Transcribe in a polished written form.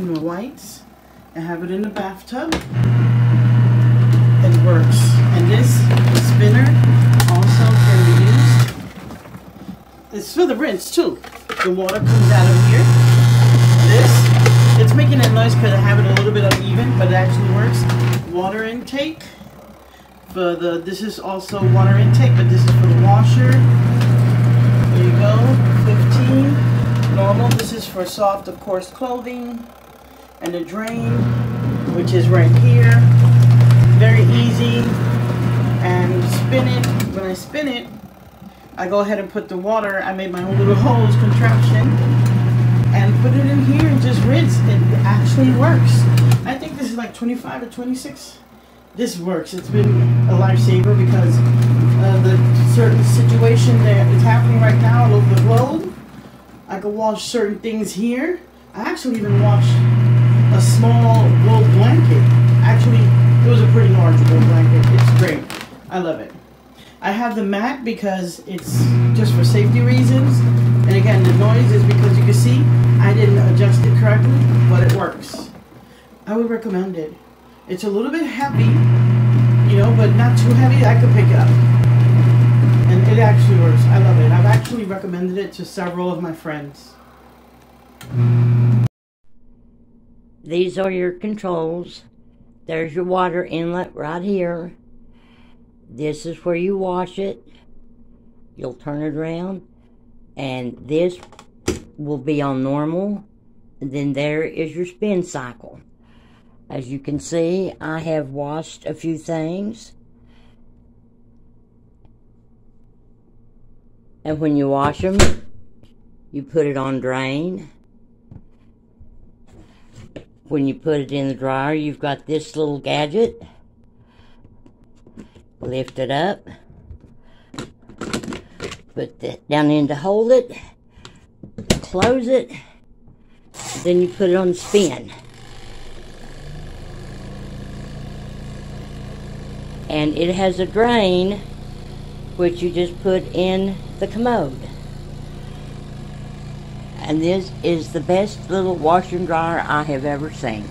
washing my whites. I have it in the bathtub. It works. And this spinner also can be used. It's for the rinse too. The water comes out of here. It's making a noise because I have it a little bit uneven, but it actually works. Water intake. This is also water intake, but this is for the washer. There you go, 15. Normal. This is for soft, of course, clothing. And the drain, which is right here. Very easy. And spin it. When I spin it, I go ahead and put the water. I made my own little hose contraption. And put it in here and just rinse. It actually works. I think this is like 25 or 26. This works. It's been a lifesaver because the certain situation that is happening right now all over the globe. I could wash certain things here. I actually even washed a small wool blanket. Actually, it was a pretty large wool blanket. It's great. I love it. I have the mat because it's just for safety reasons. And again, the noise is because you can see I didn't adjust it correctly, but it works. I would recommend it. It's a little bit heavy, you know, but not too heavy. I could pick it up. And it actually works. I love it. I've actually recommended it to several of my friends. These are your controls. There's your water inlet right here. This is where you wash it. You'll turn it around. And this will be on normal. And then there is your spin cycle. As you can see, I have washed a few things. And when you wash them, you put it on drain. When you put it in the dryer, you've got this little gadget. Lift it up. Put that down in to hold it. Close it. Then you put it on spin. And it has a drain, which you just put in the commode. And this is the best little washer and dryer I have ever seen.